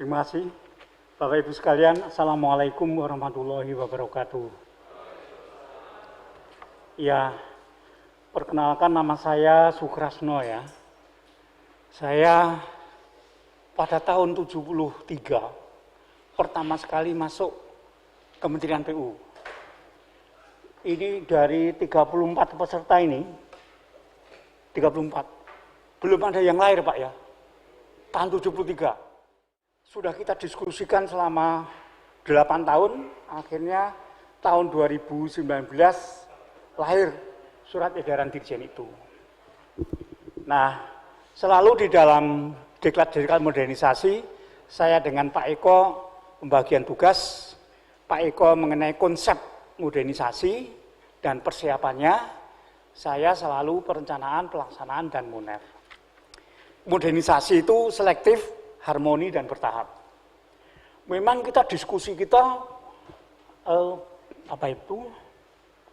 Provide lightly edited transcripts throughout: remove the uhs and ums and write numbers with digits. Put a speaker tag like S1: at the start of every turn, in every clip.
S1: Terima kasih. Bapak Ibu sekalian, Assalamualaikum warahmatullahi wabarakatuh. Ya, perkenalkan nama saya Sukrasno ya. Saya pada tahun 73 pertama sekali masuk Kementerian PU. Ini dari 34 peserta ini, 34. Belum ada yang lahir Pak ya, tahun 73. Sudah kita diskusikan selama 8 tahun, akhirnya tahun 2019 lahir surat edaran Dirjen itu. Nah, selalu di dalam deklarasi modernisasi, saya dengan Pak Eko pembagian tugas, Pak Eko mengenai konsep modernisasi dan persiapannya, saya selalu perencanaan, pelaksanaan, dan moner. Modernisasi itu selektif, harmoni, dan bertahap. Memang kita diskusi kita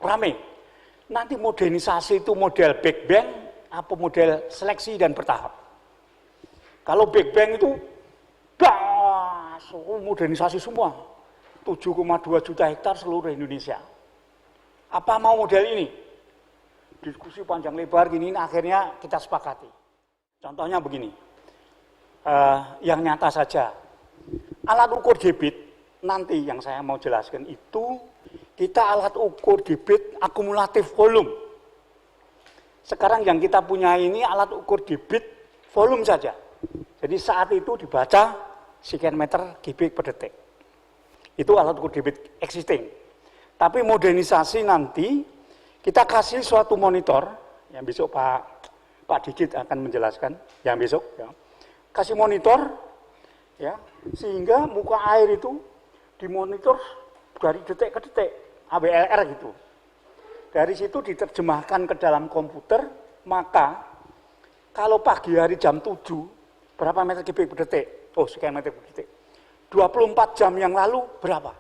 S1: rame. Nanti modernisasi itu model Big Bang apa model seleksi dan bertahap. Kalau Big Bang itu modernisasi semua, 7,2 juta hektar seluruh Indonesia. Apa mau model ini? Diskusi panjang lebar gini, akhirnya kita sepakati. Contohnya begini. Yang nyata saja, alat ukur debit nanti yang saya mau jelaskan itu kita alat ukur debit akumulatif volume. Sekarang yang kita punya ini alat ukur debit volume saja. Jadi saat itu dibaca sekian meter kubik per detik. Itu alat ukur debit existing. Tapi modernisasi nanti kita kasih suatu monitor yang besok Pak Digit akan menjelaskan yang besok ya. Kasih monitor, ya, sehingga muka air itu dimonitor dari detik ke detik, AWLR gitu. Dari situ diterjemahkan ke dalam komputer, maka kalau pagi hari jam 7, berapa meter kubik per detik? Oh, sekian meter per detik. 24 jam yang lalu berapa?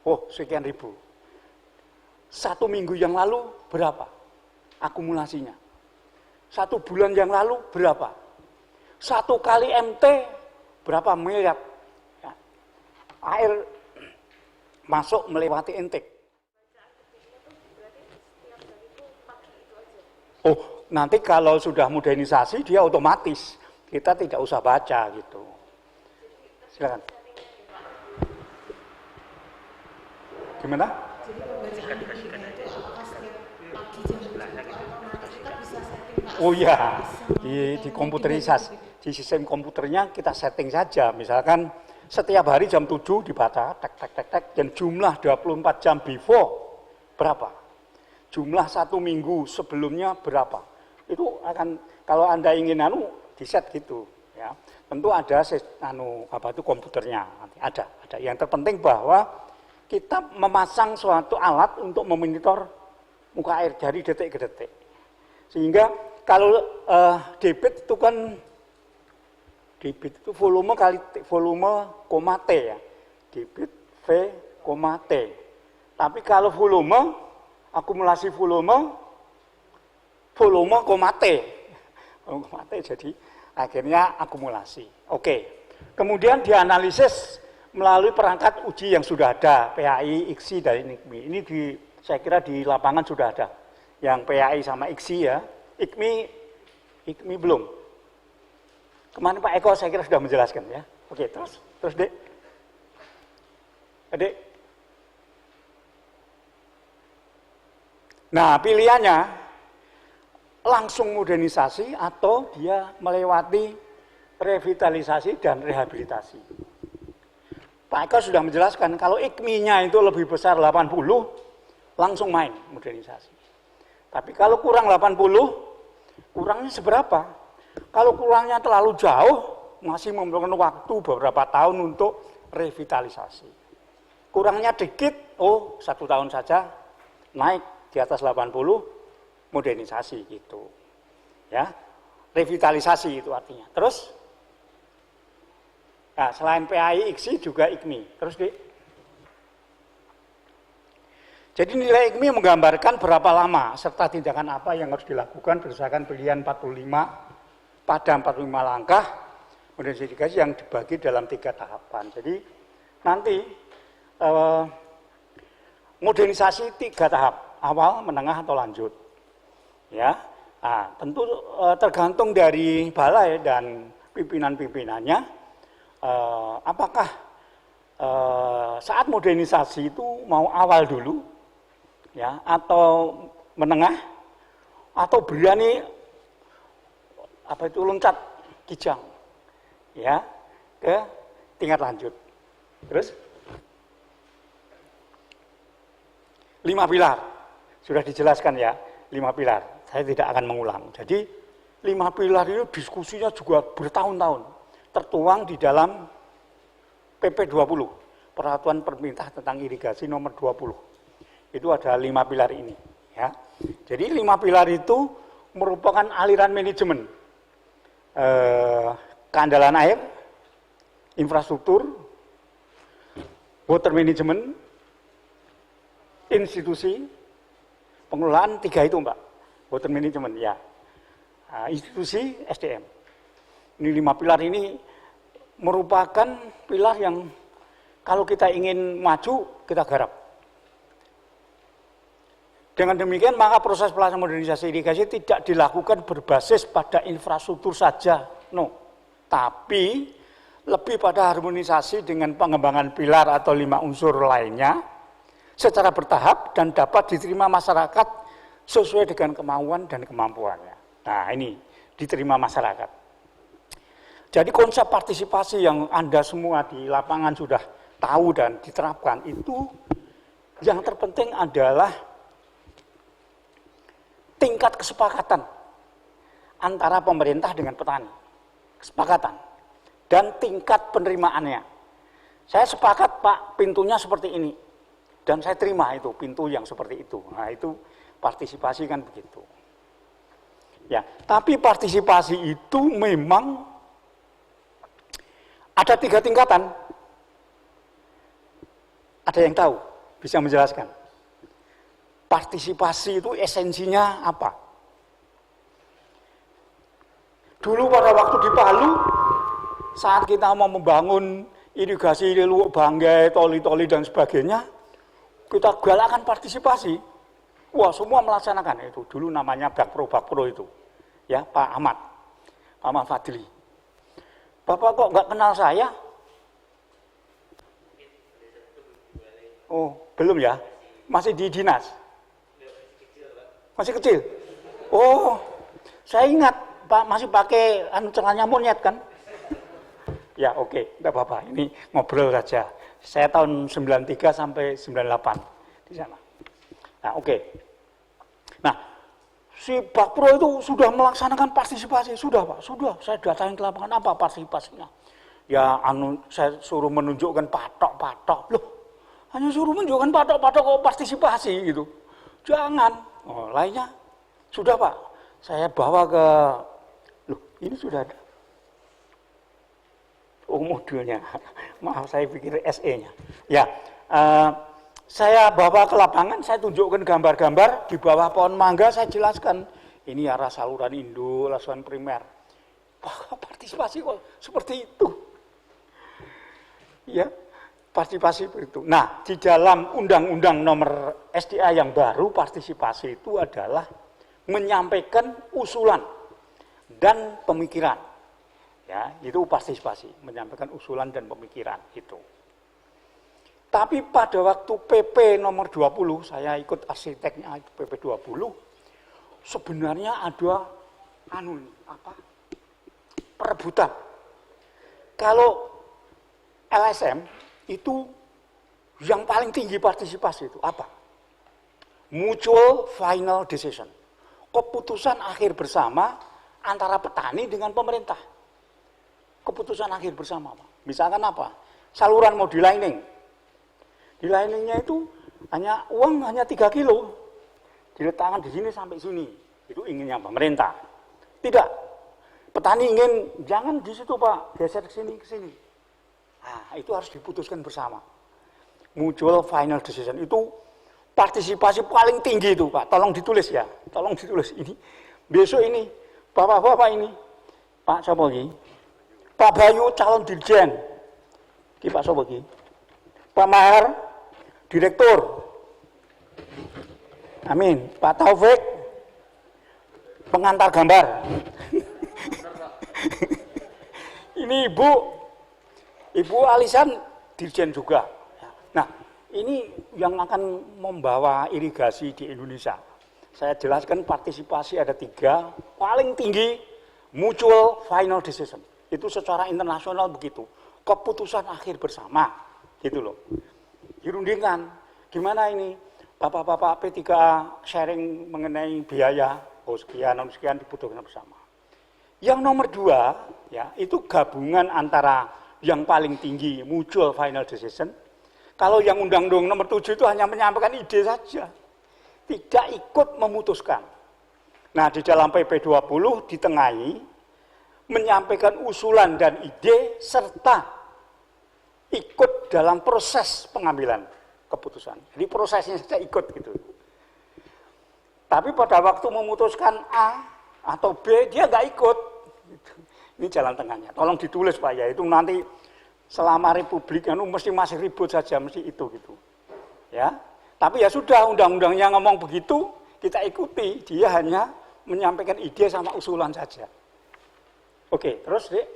S1: Oh, sekian ribu. 1 minggu yang lalu berapa? Akumulasinya. 1 bulan yang lalu berapa? 1 kali MT berapa miliar ya, air masuk melewati intake. Oh, nanti kalau sudah modernisasi dia otomatis, kita tidak usah baca gitu. Silakan. Gimana? Oh iya, di komputerisasi, di sistem komputernya kita setting saja. Misalkan setiap hari jam 7 dibaca, tek, dan jumlah 24 jam before berapa? Jumlah 1 minggu sebelumnya berapa? Itu akan, kalau Anda ingin di-set gitu. Ya. Tentu ada komputernya, nanti ada. Yang terpenting bahwa kita memasang suatu alat untuk memonitor muka air dari detik ke detik. Sehingga kalau debit itu kan volume kali volume koma T ya. Debit V koma T. Tapi kalau volume, akumulasi volume koma T. Koma T jadi akhirnya akumulasi. Oke. Kemudian dianalisis melalui perangkat uji yang sudah ada, PAI, IKSI, dan IKMI. Ini saya kira di lapangan sudah ada. Yang PAI sama IKSI ya. IKMI belum. Kemarin Pak Eko saya kira sudah menjelaskan ya. Oke, terus Dek. Adik. Nah, pilihannya langsung modernisasi atau dia melewati revitalisasi dan rehabilitasi. Pak Eko sudah menjelaskan kalau IKMI-nya itu lebih besar 80, langsung main modernisasi. Tapi kalau kurang 80, kurangnya seberapa? Kalau kurangnya terlalu jauh, masih memerlukan waktu beberapa tahun untuk revitalisasi. Kurangnya dikit, 1 tahun saja naik di atas 80, modernisasi gitu. Ya, revitalisasi itu artinya. Terus, nah, selain PAI, IKSI juga IKMI. Terus jadi nilai IKMI menggambarkan berapa lama serta tindakan apa yang harus dilakukan berdasarkan pilihan 45 pada 45 langkah modernisasi irigasi yang dibagi dalam 3 tahapan. Jadi nanti modernisasi 3 tahap, awal, menengah, atau lanjut. Ya, nah, tentu tergantung dari balai dan pimpinan-pimpinannya, apakah saat modernisasi itu mau awal dulu, ya, atau menengah, atau berani loncat kijang, ya, ke tingkat lanjut. Terus 5 pilar sudah dijelaskan ya, 5 pilar. Saya tidak akan mengulang. Jadi 5 pilar itu diskusinya juga bertahun-tahun, tertuang di dalam PP 20, Peraturan Pemerintah tentang Irigasi nomor 20. Itu ada 5 pilar ini. Ya. Jadi 5 pilar itu merupakan aliran manajemen, keandalan air, infrastruktur, water management, institusi, pengelolaan, 3 itu Mbak. Water management, ya. Institusi, SDM. Ini 5 pilar ini merupakan pilar yang kalau kita ingin maju, kita garap. Dengan demikian, maka proses pelaksanaan modernisasi irigasi tidak dilakukan berbasis pada infrastruktur saja, no. Tapi lebih pada harmonisasi dengan pengembangan pilar atau 5 unsur lainnya secara bertahap dan dapat diterima masyarakat sesuai dengan kemauan dan kemampuannya. Nah, ini diterima masyarakat. Jadi konsep partisipasi yang Anda semua di lapangan sudah tahu dan diterapkan itu, yang terpenting adalah tingkat kesepakatan antara pemerintah dengan petani. Kesepakatan. Dan tingkat penerimaannya. Saya sepakat Pak, pintunya seperti ini. Dan saya terima itu, pintu yang seperti itu. Nah itu partisipasi kan begitu. Ya, tapi partisipasi itu memang ada 3 tingkatan. Ada yang tahu, bisa menjelaskan. Partisipasi itu esensinya apa? Dulu pada waktu di Palu, saat kita mau membangun irigasi di Luwuk Banggai, toli-toli dan sebagainya, kita galakkan partisipasi. Wah, semua melaksanakan itu. Dulu namanya Bakpro itu. Ya, Pak Ahmad Fadli. Bapak kok nggak kenal saya? Oh, belum ya? Masih di dinas? Masih kecil? Oh, saya ingat, Pak, masih pakai celananya monyet kan? Ya, oke, enggak apa-apa. Ini ngobrol saja. Saya tahun 93 sampai 98 di sana. Nah, oke. Nah, si Bakpro itu sudah melaksanakan partisipasi, sudah Pak, sudah. Saya datangin ke lapangan, apa partisipasinya? Ya, saya suruh menunjukkan patok-patok. Loh, hanya suruh menunjukkan patok-patok kok partisipasi gitu. Jangan. Oh, lainnya sudah Pak. Saya bawa ke, loh, ini sudah ada. Oh, modulnya. Maaf, saya pikir SE-nya. Ya, saya bawa ke lapangan, saya tunjukkan gambar-gambar di bawah pohon mangga, saya jelaskan. Ini arah saluran induk, saluran primer. Wah, partisipasi kok seperti itu. Ya, partisipasi itu. Nah, di dalam Undang-Undang Nomor SDA yang baru, partisipasi itu adalah menyampaikan usulan dan pemikiran. Ya, itu partisipasi, menyampaikan usulan dan pemikiran itu. Tapi pada waktu PP nomor 20, saya ikut arsiteknya PP 20, sebenarnya ada perebutan. Kalau LSM itu yang paling tinggi partisipasi itu apa? Mutual Final Decision. Keputusan akhir bersama antara petani dengan pemerintah. Keputusan akhir bersama, Pak. Misalkan apa? Saluran mau di-lining. Di-liningnya itu uang hanya 3 kilo. Diletakkan di sini sampai sini. Itu inginnya pemerintah. Tidak. Petani ingin, jangan di situ Pak, geser ke sini, ke sini. Nah, itu harus diputuskan bersama. Mutual Final Decision. Itu partisipasi paling tinggi itu Pak. Tolong ditulis ya. Tolong ditulis ini. Besok ini, Bapak-bapak ini. Pak siapa lagi? Pak Bayu calon dirjen. Ki Pak sapa ki? Pak Mahar direktur. Amin. Pak Taufik pengantar gambar. Ini Ibu Alisan dirjen juga. Nah, ini yang akan membawa irigasi di Indonesia. Saya jelaskan partisipasi ada 3, paling tinggi mutual final decision. Itu secara internasional begitu. Keputusan akhir bersama, gitu loh. Dirundingkan, gimana ini Bapak-bapak P3A sharing mengenai biaya, oh sekian dibutuhkan bersama. Yang nomor 2, ya, itu gabungan antara yang paling tinggi mutual final decision. Kalau yang undang-undang nomor 7 itu hanya menyampaikan ide saja, tidak ikut memutuskan. Nah, di dalam PP 20 ditengahi menyampaikan usulan dan ide serta ikut dalam proses pengambilan keputusan. Jadi prosesnya saja ikut gitu. Tapi pada waktu memutuskan A atau B dia nggak ikut. Ini jalan tengahnya. Tolong ditulis Pak ya, itu nanti selama Republik mesti masih ribut saja, mesti itu gitu. Ya. Tapi ya sudah, undang-undangnya ngomong begitu, kita ikuti. Dia hanya menyampaikan ide sama usulan saja. Oke, terus Dek.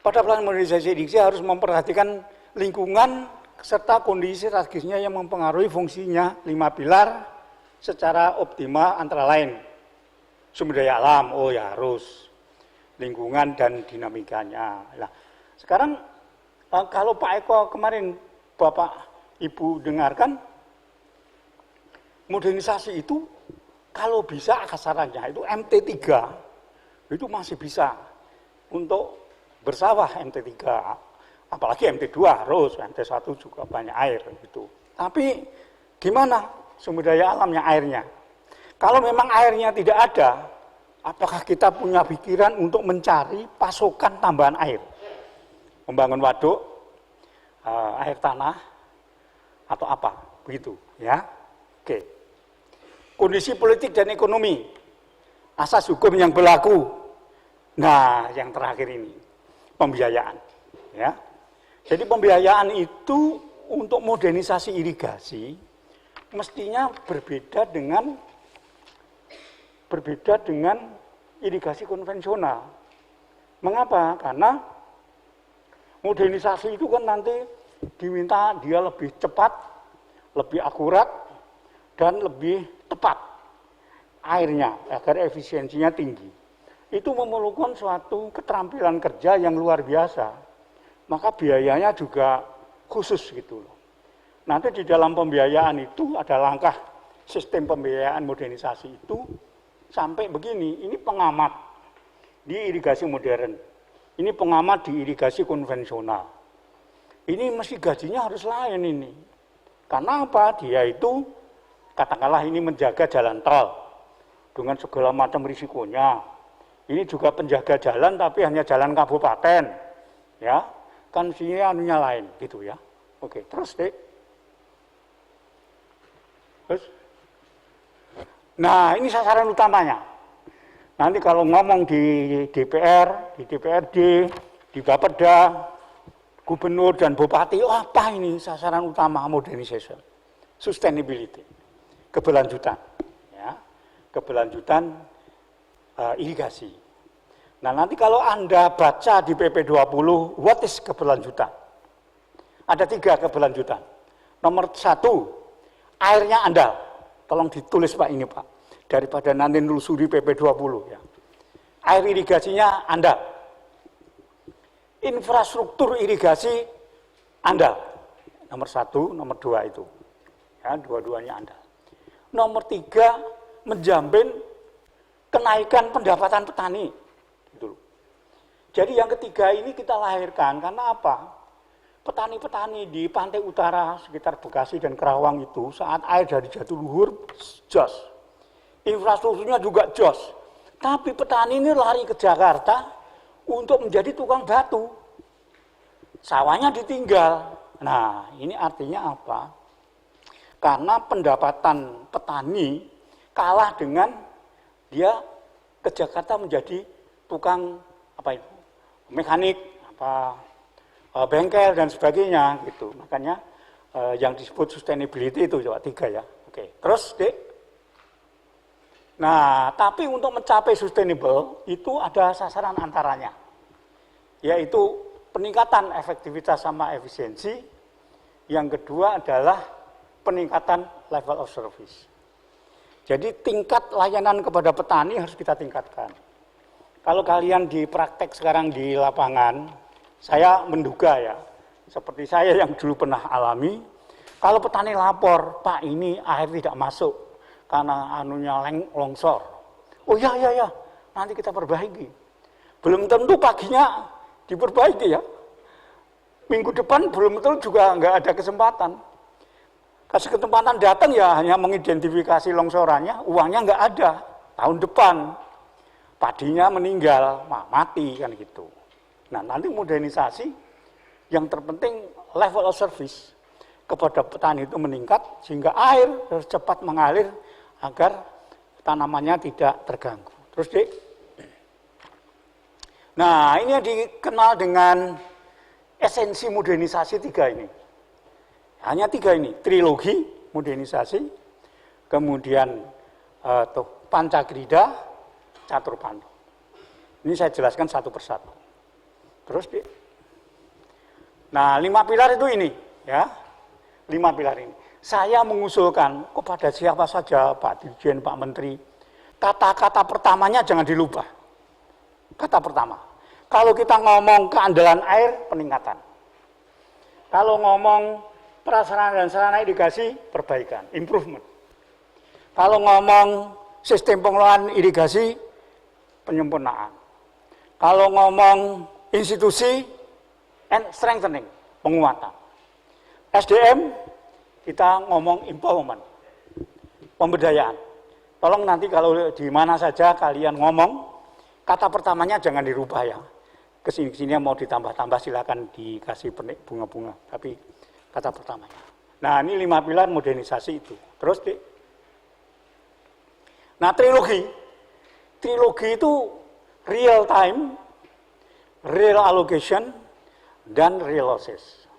S1: Pada plan modernisasi diksi harus memperhatikan lingkungan serta kondisi strategisnya yang mempengaruhi fungsinya 5 pilar secara optimal, antara lain sumber daya alam, oh ya harus, lingkungan dan dinamikanya. Nah, sekarang kalau Pak Eko kemarin Bapak Ibu dengarkan, modernisasi itu kalau bisa kasarannya itu MT3 itu masih bisa untuk bersawah MT3, apalagi MT2 harus, MT1 juga banyak air gitu. Tapi gimana sumber daya alamnya, airnya? Kalau memang airnya tidak ada, apakah kita punya pikiran untuk mencari pasokan tambahan air? Membangun waduk, air tanah, atau apa? Begitu, ya. Oke. Kondisi politik dan ekonomi, asas hukum yang berlaku. Nah, yang terakhir ini, pembiayaan. Ya. Jadi pembiayaan itu untuk modernisasi irigasi mestinya berbeda dengan irigasi konvensional. Mengapa? Karena modernisasi itu kan nanti diminta dia lebih cepat, lebih akurat, dan lebih tepat airnya agar efisiensinya tinggi. Itu memerlukan suatu keterampilan kerja yang luar biasa. Maka biayanya juga khusus gitu loh. Nanti di dalam pembiayaan itu ada langkah sistem pembiayaan modernisasi itu sampai begini, ini pengamat di irigasi modern, ini pengamat di irigasi konvensional. Ini mesti gajinya harus lain ini. Karena apa? Dia itu katakanlah ini menjaga jalan tol dengan segala macam risikonya. Ini juga penjaga jalan tapi hanya jalan kabupaten. Ya, kan sini anunya lain gitu ya. Oke, terus Dek. Terus. Nah, ini sasaran utamanya. Nanti kalau ngomong di DPR, di DPRD, di Bapeda, gubernur dan bupati, oh apa ini sasaran utama modernisasi? Sustainability, keberlanjutan, ya, keberlanjutan irigasi. Nah nanti kalau Anda baca di PP 20, what is keberlanjutan? Ada 3 keberlanjutan. Nomor 1, airnya andal. Tolong ditulis Pak ini Pak, daripada nanti nelusuri PP 20 ya. Air irigasinya andal. Infrastruktur irigasi andal. Nomor 1, nomor 2 itu. Ya, dua-duanya andal. Nomor 3, menjamin kenaikan pendapatan petani. Gitu. Jadi yang ketiga ini kita lahirkan karena apa? Petani-petani di pantai utara sekitar Bekasi dan Kerawang itu saat air dari Jatiluhur jos. Infrastrukturnya juga jos. Tapi petani ini lari ke Jakarta untuk menjadi tukang batu. Sawahnya ditinggal. Nah, ini artinya apa? Karena pendapatan petani kalah dengan dia ke Jakarta menjadi tukang apa itu mekanik, bengkel dan sebagainya gitu. Makanya yang disebut sustainability itu coba 3 ya. Oke. Terus Dek. Nah, tapi untuk mencapai sustainable itu ada sasaran antaranya, yaitu peningkatan efektivitas sama efisiensi. Yang kedua adalah peningkatan level of service. Jadi tingkat layanan kepada petani harus kita tingkatkan. Kalau kalian di praktek sekarang di lapangan, saya menduga ya, seperti saya yang dulu pernah alami, kalau petani lapor, Pak ini air tidak masuk karena anunya longsor. Oh ya, nanti kita perbaiki. Belum tentu paginya diperbaiki ya. Minggu depan belum tentu juga nggak ada kesempatan. Kasih kesempatan datang ya hanya mengidentifikasi longsorannya, uangnya nggak ada. Tahun depan padinya meninggal, mati kan gitu. Nah nanti modernisasi yang terpenting level of service kepada petani itu meningkat sehingga air harus cepat mengalir agar tanamannya tidak terganggu. Terus Dik. Nah ini yang dikenal dengan esensi modernisasi 3 ini. Hanya 3 ini, trilogi modernisasi, kemudian Pancakrida, Caturpanta. Ini saya jelaskan satu persatu. Terus Dik. Nah 5 pilar itu ini ya. 5 pilar ini. Saya mengusulkan kepada siapa saja, Pak Dirjen, Pak Menteri, kata-kata pertamanya jangan dilubah. Kata pertama, kalau kita ngomong keandalan air, peningkatan. Kalau ngomong prasarana dan sarana irigasi, perbaikan, improvement. Kalau ngomong sistem pengelolaan irigasi, penyempurnaan. Kalau ngomong institusi, and strengthening, penguatan. SDM, kita ngomong empowerment, pemberdayaan. Tolong nanti kalau di mana saja kalian ngomong, kata pertamanya jangan dirubah ya. Kesini-kesini mau ditambah-tambah silakan dikasih bunga-bunga. Tapi kata pertamanya. Nah ini 5 pilar modernisasi itu. Terus Dik. Nah trilogi itu real time, real allocation, dan real losses.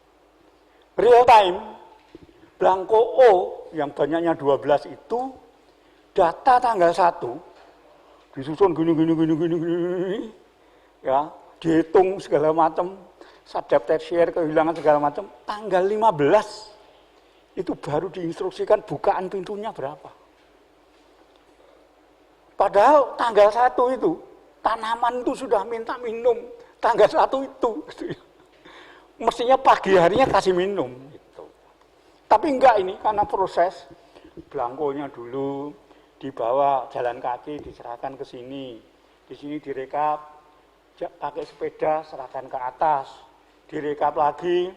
S1: Real time, Blanko O yang banyaknya 12 itu data tanggal 1 disusun gini ya, dihitung segala macam, sadap tersier, kehilangan segala macam, tanggal 15 itu baru diinstruksikan bukaan pintunya berapa. Padahal tanggal 1 itu tanaman itu sudah minta minum tanggal 1 itu. Mestinya pagi harinya kasih minum gitu. Tapi enggak ini karena proses Blankonya dulu dibawa jalan kaki diserahkan ke sini. Di sini direkap pakai sepeda serahkan ke atas. Direkap lagi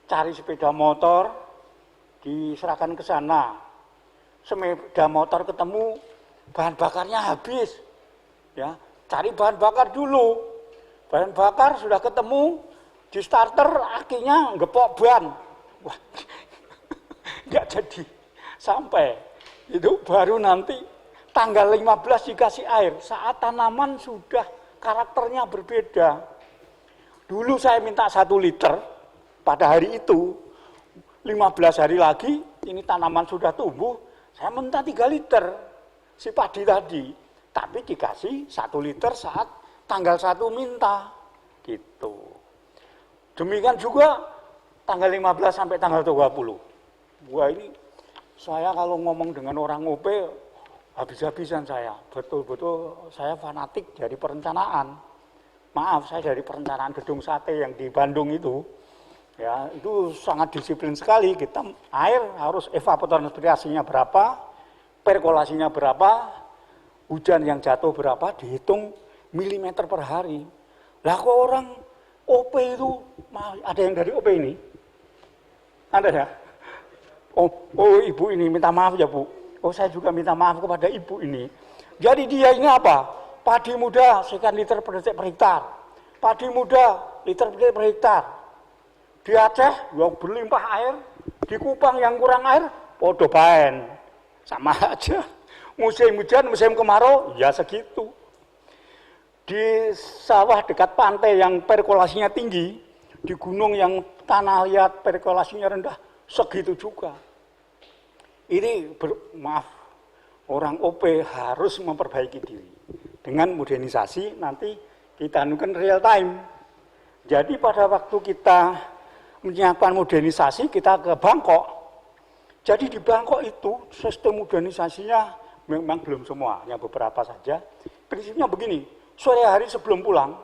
S1: cari sepeda motor diserahkan ke sana. Sepeda motor ketemu bahan bakarnya habis. Ya, cari bahan bakar dulu. Bahan bakar sudah ketemu di starter akinya ngepok ban. Wah, nggak jadi sampai. Itu baru nanti tanggal 15 dikasih air saat tanaman sudah karakternya berbeda. Dulu saya minta 1 liter pada hari itu, 15 hari lagi ini tanaman sudah tumbuh, saya minta 3 liter si padi tadi. Tapi dikasih 1 liter saat tanggal 1 minta gitu. Demikian juga tanggal 15 sampai tanggal 20. Wah ini saya kalau ngomong dengan orang OP habis-habisan saya. Betul-betul saya fanatik dari perencanaan. Maaf, saya dari perencanaan gedung sate yang di Bandung itu. Ya, itu sangat disiplin sekali. Kita air harus evapotranspirasinya berapa, perkolasinya berapa, hujan yang jatuh berapa, dihitung milimeter per hari. Lah kok orang OP itu, ada yang dari OP ini? Ada ya? Oh ibu ini minta maaf ya Bu. Oh saya juga minta maaf kepada ibu ini. Jadi dia ini apa? Padi muda sekian liter per hektar. Padi muda liter per hektar. Di Aceh yang berlimpah air, di Kupang yang kurang air, podo baen. Sama aja. Musim hujan, musim kemarau, ya segitu. di sawah dekat pantai yang perkolasinya tinggi, di gunung yang tanah liat perkolasinya rendah, segitu juga. Ini maaf, orang OP harus memperbaiki diri. Dengan modernisasi nanti kita anukan real time. Jadi pada waktu kita menyiapkan modernisasi, kita ke Bangkok. Jadi di Bangkok itu sistem modernisasinya memang belum semua, hanya beberapa saja. Prinsipnya begini, sore hari sebelum pulang,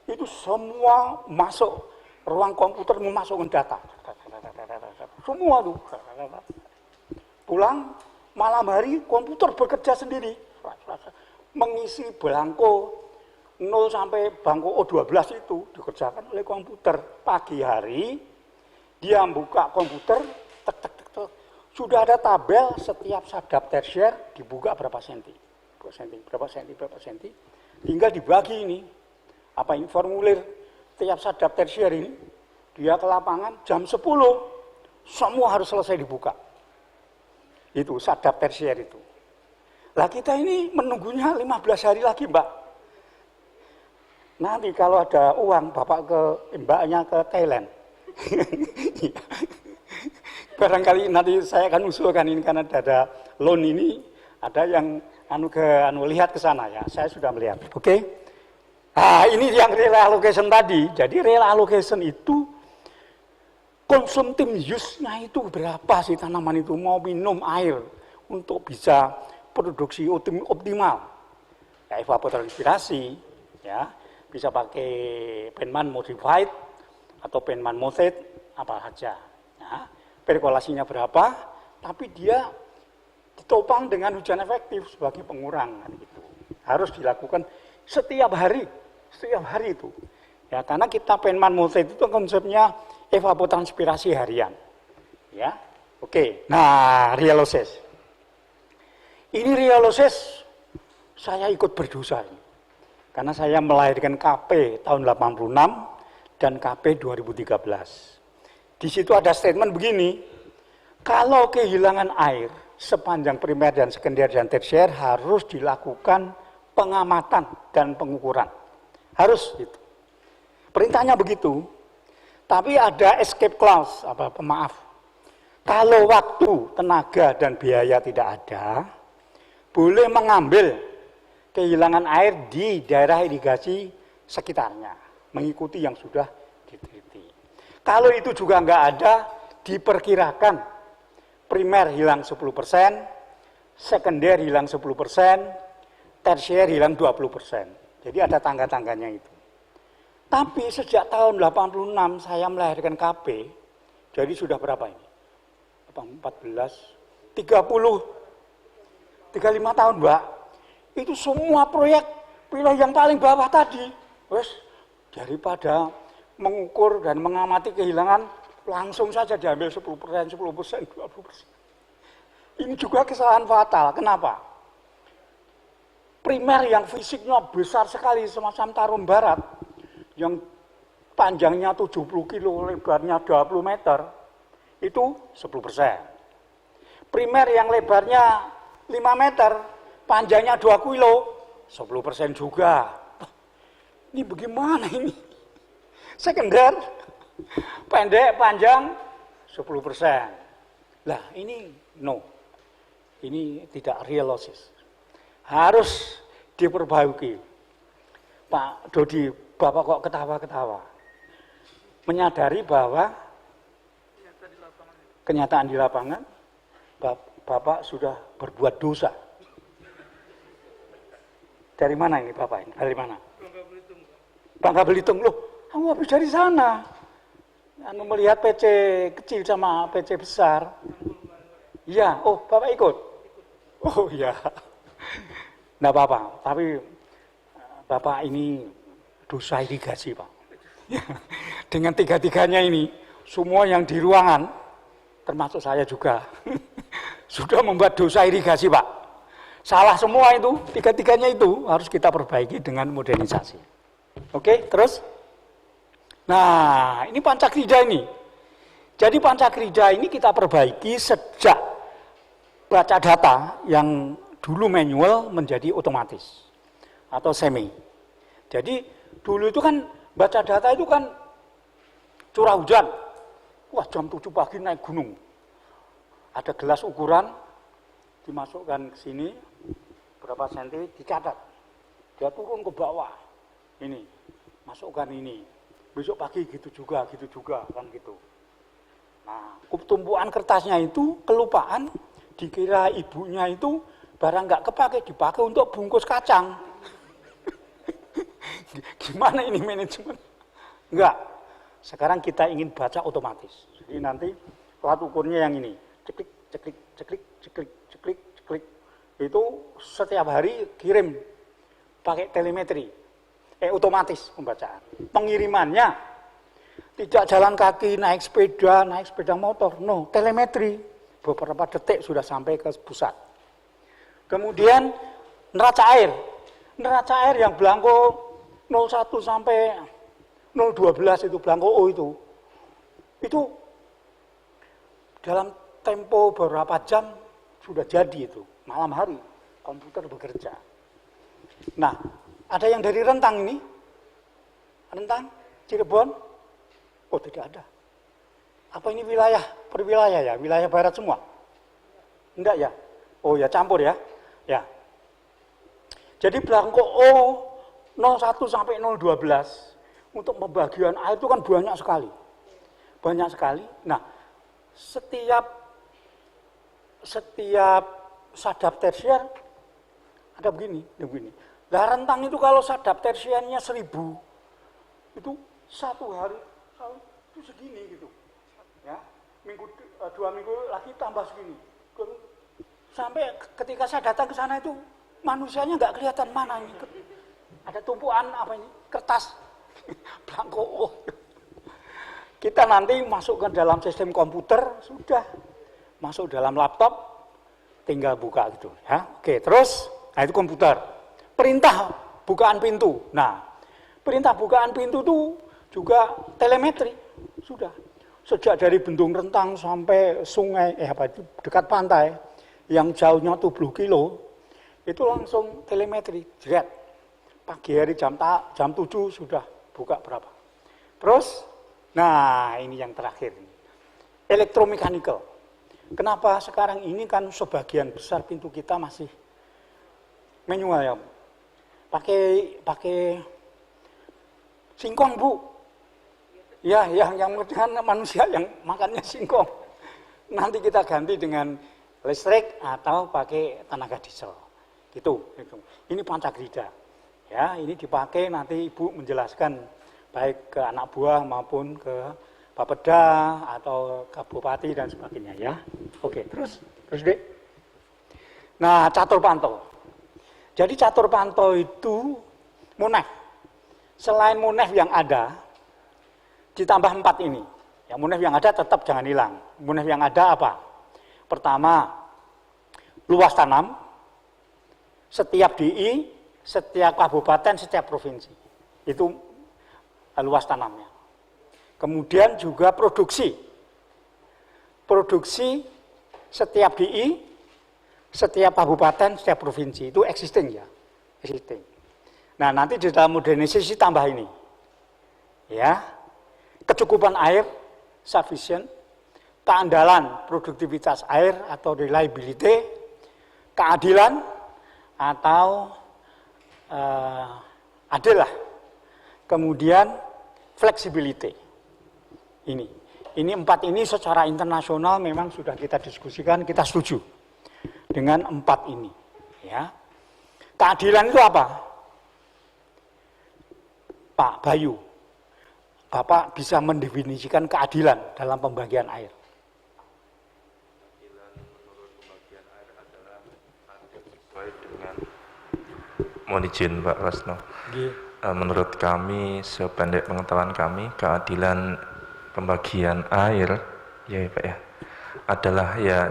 S1: itu semua masuk ruang komputer memasukkan data. Semua tuh. Pulang, malam hari komputer bekerja sendiri. Mengisi belangko 0 sampai bangko O12 itu dikerjakan oleh komputer. Pagi hari, dia buka komputer, tek, tek, tek, tek. Sudah ada tabel setiap sadap tersier dibuka berapa senti. Berapa senti. Tinggal dibagi ini. Apa ini formulir tiap sadap tersier ini. Dia ke lapangan jam 10. Semua harus selesai dibuka. Itu sadap tersier itu. Lah kita ini menunggunya 15 hari lagi, Mbak. Nanti kalau ada uang, Bapak ke mbaknya ke Thailand. Barangkali nanti saya akan usulkan ini karena ada loan ini, ada yang lihat ke sana ya. Saya sudah melihat. Oke. Nah, ini yang reallocation tadi. Jadi reallocation itu konsumtif use-nya itu berapa sih tanaman itu mau minum air untuk bisa produksi optimal. Ya, evapotranspirasi, ya, bisa pakai Penman modified atau Penman method apa saja. Ya, perkolasinya berapa, tapi dia ditopang dengan hujan efektif sebagai pengurang gitu. Harus dilakukan setiap hari itu. Ya, karena kita Penman method itu konsepnya evapotranspirasi harian. Ya. Oke. Nah, rheolosis. Ini rheolosis saya ikut berdosa ini. Karena saya melahirkan KP tahun 86 dan KP 2013. Di situ ada statement begini, kalau kehilangan air sepanjang primer dan sekunder dan tersier harus dilakukan pengamatan dan pengukuran. Harus itu. Perintahnya begitu. Tapi ada escape clause, pemaaf. Kalau waktu, tenaga dan biaya tidak ada, boleh mengambil kehilangan air di daerah irigasi sekitarnya, mengikuti yang sudah diteliti. Kalau itu juga nggak ada, diperkirakan primer hilang 10%, sekunder hilang 10%, tersier hilang 20%. Jadi ada tangga-tangganya itu. Tapi sejak tahun 86 saya melahirkan KP, jadi sudah berapa ini? 14, 35 tahun, Mbak. Itu semua proyek pilih yang paling bawah tadi. Wes, daripada mengukur dan mengamati kehilangan, langsung saja diambil 10%, 20%. Ini juga kesalahan fatal. Kenapa? Primer yang fisiknya besar sekali, semacam Tarum Barat, yang panjangnya 70 kilo, lebarnya 20 meter, itu 10%. Primer yang lebarnya 5 meter, panjangnya 2 kilo, 10% juga. Ini bagaimana ini? Sekunder, pendek, panjang, 10%. Lah ini no, ini tidak realistis. Harus diperbaiki. Pak Dodi, Bapak kok ketawa-ketawa? Menyadari bahwa kenyataan di lapangan, Bapak sudah berbuat dosa. Dari mana ini Bapak ini? Dari mana? Bangka Belitung. Loh, kamu habis dari sana. Melihat PC kecil sama PC besar. Iya, oh Bapak ikut? Oh iya. Nggak apa-apa, tapi Bapak ini dosa irigasi, Pak. Dengan tiga-tiganya ini, semua yang di ruangan, termasuk saya juga, sudah membuat dosa irigasi, Pak. Salah semua itu, tiga-tiganya itu harus kita perbaiki dengan modernisasi. Oke, terus? Nah, ini Pancakrida ini. Jadi Pancakrida ini kita perbaiki sejak baca data yang dulu manual menjadi otomatis atau semi. Jadi dulu itu kan baca data itu kan curah hujan. Wah, jam 7 pagi naik gunung. Ada gelas ukuran, dimasukkan ke sini, berapa senti, dicatat. Dia turun ke bawah. Ini, masukkan ini. Besok pagi gitu juga, kan gitu. Nah, tumpuan kertasnya itu kelupaan, dikira ibunya itu barang nggak kepake, dipakai untuk bungkus kacang. Gimana ini manajemen? Enggak. Sekarang kita ingin baca otomatis. Jadi nanti plat ukurnya yang ini. Ceklik, ceklik, ceklik, ceklik, ceklik, ceklik. Itu setiap hari kirim pakai telemetri. Otomatis pembacaan. Pengirimannya tidak jalan kaki, naik sepeda motor. No, telemetri. Beberapa detik sudah sampai ke pusat. Kemudian neraca air. Neraca air yang belangko 01 sampai 012 itu belangko O itu dalam tempo beberapa jam sudah jadi itu, malam hari komputer bekerja. Nah, ada yang dari Rentang ini, Rentang, Cirebon, oh tidak ada. Apa ini wilayah, perwilayah ya, wilayah barat semua? Enggak ya? Oh ya campur ya, ya. Jadi belangko O 01 sampai 012 untuk pembagian air itu kan banyak sekali. Banyak sekali. Nah, setiap sadap tersier ada begini. Nah, Rentang itu kalau sadap tersiernya 1000, itu satu hari itu segini gitu. Ya, 2 minggu lagi tambah segini. Sampai ketika saya datang ke sana itu manusianya nggak kelihatan mana ini. Ada tumpuan apa ini? Kertas. Belangko. Kita nanti masuk ke dalam sistem komputer, sudah masuk dalam laptop, tinggal buka gitu ya. Oke, terus nah itu komputer. Perintah bukaan pintu. Nah, perintah bukaan pintu itu juga telemetri. Sudah. Sejak dari Bendung Rentang sampai sungai dekat pantai yang jauhnya 70 kilo, itu langsung telemetri, jret. Pagi hari jam 7 sudah buka berapa. Terus, nah ini yang terakhir. Elektromekanikal. Kenapa sekarang ini kan sebagian besar pintu kita masih manual ya. Pakai singkong, Bu. Ya, yang manusia yang makannya singkong. Nanti kita ganti dengan listrik atau pakai tenaga diesel. Gitu. Ini Pancagrida. Ya, ini dipakai nanti Ibu menjelaskan baik ke anak buah maupun ke Bapeda atau ke Bupati dan sebagainya ya. Oke, terus Dek. Nah, catur pantau. Jadi catur pantau itu munef. Selain munef yang ada, ditambah 4 ini. Ya, munef yang ada tetap jangan hilang. Munef yang ada apa? Pertama, luas tanam, setiap DI, setiap kabupaten, setiap provinsi. Itu luas tanamnya. Kemudian juga produksi. Produksi setiap DI, setiap kabupaten, setiap provinsi. Itu existing ya. Existing. Nah, nanti di dalam modernisasi tambah ini. Ya. Kecukupan air, sufficient. Keandalan produktivitas air atau reliability. Keadilan atau adil lah. Kemudian flexibility. Ini 4 ini secara internasional memang sudah kita diskusikan, kita setuju dengan 4 ini. Ya. Keadilan itu apa? Pak Bayu, Bapak bisa mendefinisikan keadilan dalam pembagian air.
S2: Mohon izin Pak Rasno. Menurut kami, sependek pengetahuan kami, keadilan pembagian air, ya Pak ya, adalah ya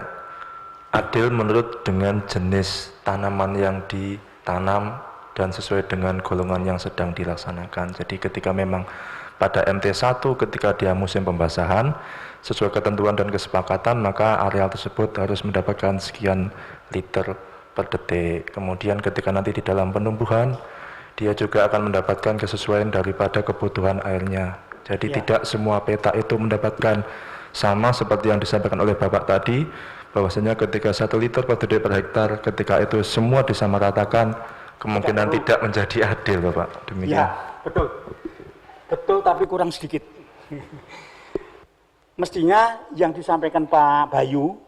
S2: adil menurut dengan jenis tanaman yang ditanam dan sesuai dengan golongan yang sedang dilaksanakan. Jadi ketika memang pada MT1 ketika dia musim pembasahan, sesuai ketentuan dan kesepakatan, maka areal tersebut harus mendapatkan sekian liter per detik. Kemudian ketika nanti di dalam penumbuhan dia juga akan mendapatkan kesesuaian daripada kebutuhan airnya. Jadi tidak semua peta itu mendapatkan sama seperti yang disampaikan oleh Bapak tadi, bahwasanya ketika 1 liter per detik per hektar, ketika itu semua disamaratakan, kemungkinan tidak menjadi adil, Bapak. Demikian.
S1: Ya, betul. Betul, tapi kurang sedikit. Mestinya yang disampaikan Pak Bayu,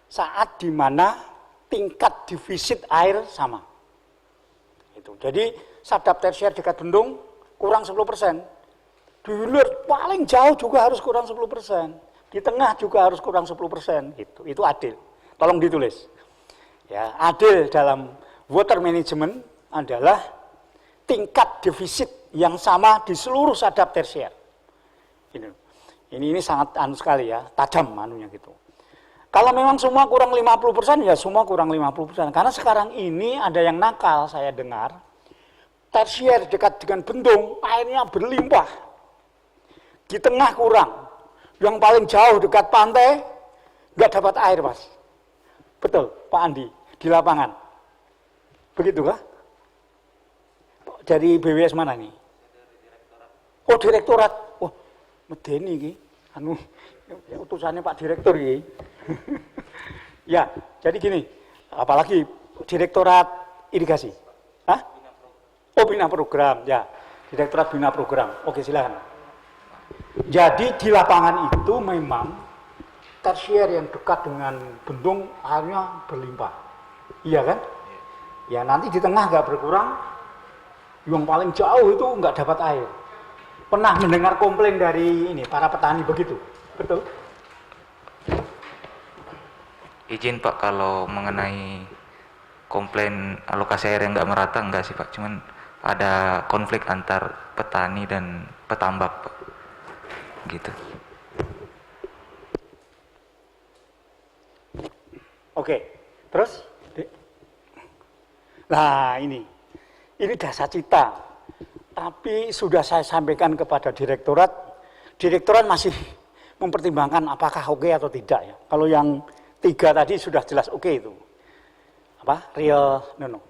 S1: saat di mana tingkat defisit air sama. Itu. Jadi sadap tersier dekat bendung kurang 10%. Di hilir paling jauh juga harus kurang 10%. Di tengah juga harus kurang 10%. Itu adil. Tolong ditulis. Ya, adil dalam water management adalah tingkat defisit yang sama di seluruh sadap tersier. Ini sangat sekali ya, tajam anunya gitu. Kalau memang semua kurang 50%, ya semua kurang 50%. Karena sekarang ini ada yang nakal, saya dengar. Tersier dekat dengan bendung, airnya berlimpah. Di tengah kurang. Yang paling jauh dekat pantai, nggak dapat air, Mas. Betul, Pak Andi, di lapangan. Begitu kah? Dari BWS mana nih? Oh, direktorat. Wah, medeni iki. Utusannya Pak Direktur iki. Ya, jadi gini, apalagi Direktorat Irigasi. Hah? Oh, bina program, ya. Direktorat bina program. Oke, silakan. Jadi di lapangan itu memang tersier yang dekat dengan bendung airnya berlimpah. Iya kan? Ya, nanti di tengah nggak berkurang, yang paling jauh itu nggak dapat air. Pernah mendengar komplain dari ini para petani begitu? Betul?
S3: Izin Pak, kalau mengenai komplain alokasi air yang nggak merata, enggak sih Pak, cuman ada konflik antar petani dan petambak Pak, gitu.
S1: Oke, terus? Nah ini dasar cita, tapi sudah saya sampaikan kepada direktorat masih mempertimbangkan apakah oke atau tidak ya. Kalau yang 3 tadi sudah jelas oke itu.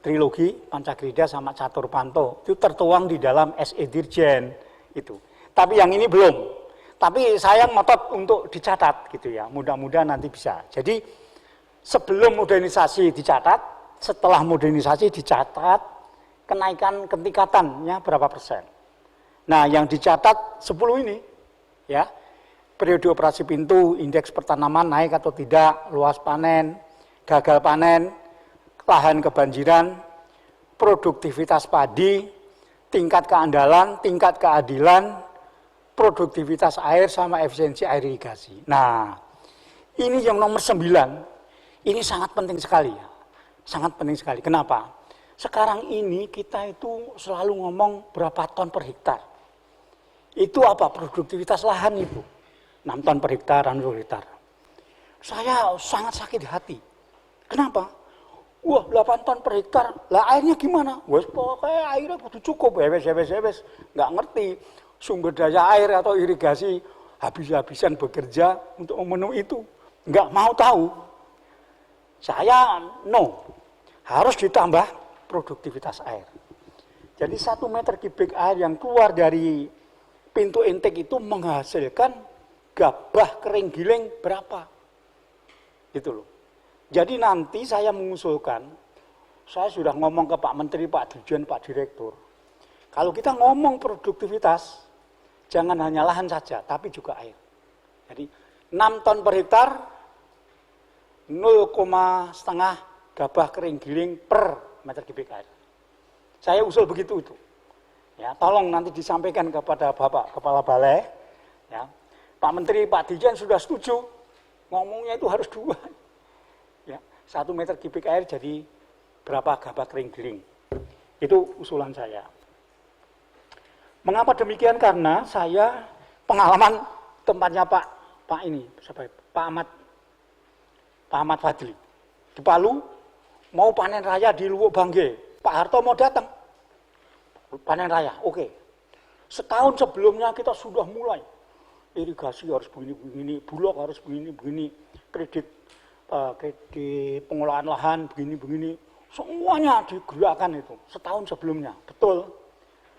S1: Trilogi, Pancagrida sama Catur Panto itu tertuang di dalam SE Dirjen itu. Tapi yang ini belum. Tapi saya ngotot untuk dicatat gitu ya. Mudah-mudahan nanti bisa. Jadi sebelum modernisasi dicatat, setelah modernisasi dicatat kenaikan ketingkatannya berapa persen. Nah, yang dicatat 10 ini ya. Periode operasi pintu, indeks pertanaman naik atau tidak, luas panen, gagal panen, lahan kebanjiran, produktivitas padi, tingkat keandalan, tingkat keadilan, produktivitas air sama efisiensi air irigasi. Nah, ini yang nomor 9, ini sangat penting sekali ya. Sangat penting sekali. Kenapa? Sekarang ini kita itu selalu ngomong berapa ton per hektar. Itu apa? Produktivitas lahan itu. 6 ton per hektar, 6 ton per hektar. Saya sangat sakit hati. Kenapa? Wah, 8 ton per hektar. Lah airnya gimana? Wes pokoknya airnya kudu cukup, wes. Nggak ngerti sumber daya air atau irigasi habis-habisan bekerja untuk memenuhi itu. Nggak mau tahu. Saya no. Harus ditambah produktivitas air. Jadi 1 meter kubik air yang keluar dari pintu intake itu menghasilkan gabah kering giling berapa? Gitu loh. Jadi nanti saya mengusulkan, saya sudah ngomong ke Pak Menteri, Pak Dirjen, Pak Direktur. Kalau kita ngomong produktivitas, jangan hanya lahan saja, tapi juga air. Jadi 6 ton per hektar, 0,5 gabah kering giling per meter kubik air. Saya usul begitu itu. Ya, tolong nanti disampaikan kepada Bapak Kepala Balai. Ya. Pak Menteri, Pak Dirjen sudah setuju, ngomongnya itu harus 2. Ya, 1 meter kubik air jadi berapa gabah kering giling. Itu usulan saya. Mengapa demikian? Karena saya pengalaman tempatnya Pak Ahmad Fadli. Di Palu, mau panen raya di Luwuk Bangge. Pak Harto mau datang. Panen raya, oke. Setahun sebelumnya kita sudah mulai. Irigasi harus begini, bulog harus begini, kredit pengolahan lahan begini. Semuanya digerakkan itu setahun sebelumnya, betul.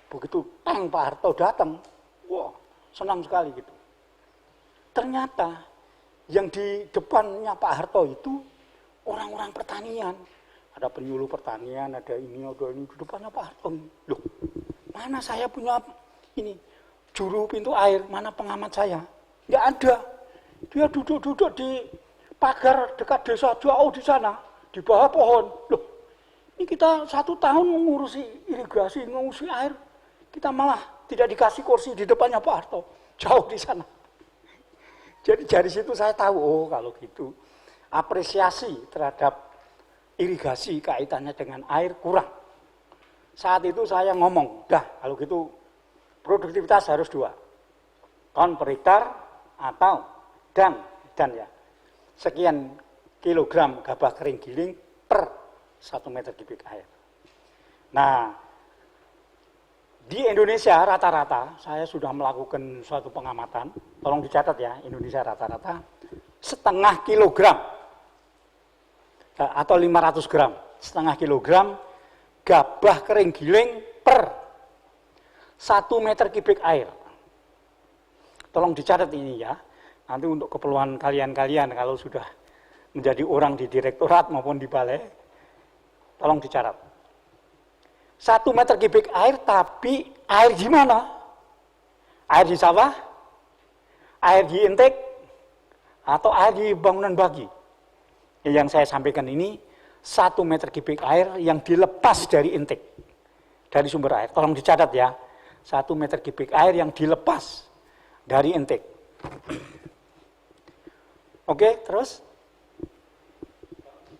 S1: Begitu tank Pak Harto datang, wah senang sekali gitu. Ternyata yang di depannya Pak Harto itu orang-orang pertanian. Ada penyuluh pertanian, ada ini, di depannya Pak Harto. Loh, mana saya punya ini, juru pintu air, mana pengamat saya? Nggak ada. Dia duduk-duduk di pagar dekat desa jauh di sana, di bawah pohon. Loh, ini kita 1 tahun mengurusi irigasi, mengurusi air. Kita malah tidak dikasih kursi di depannya Pak Harto, jauh di sana. Jadi dari situ saya tahu, oh kalau gitu apresiasi terhadap irigasi kaitannya dengan air kurang. Saat itu saya ngomong, dah kalau gitu produktivitas harus 2, ton per hektar atau dan ya sekian kilogram gabah kering giling per 1 meter kubik air. Nah, di Indonesia rata-rata, saya sudah melakukan suatu pengamatan, tolong dicatat ya, Indonesia rata-rata setengah kilogram atau 500 gram, setengah kilogram gabah kering giling per 1 meter kubik air. Tolong dicatat ini ya, nanti untuk keperluan kalian-kalian kalau sudah menjadi orang di direktorat maupun di balai, tolong dicatat. 1 meter kubik air, tapi air di mana? Air di sawah? Air di intake? Atau air di bangunan bagi? Yang saya sampaikan ini 1 meter kubik air yang dilepas dari intake, dari sumber air. Tolong dicatat ya, 1 meter kubik air yang dilepas dari intake. Oke, terus?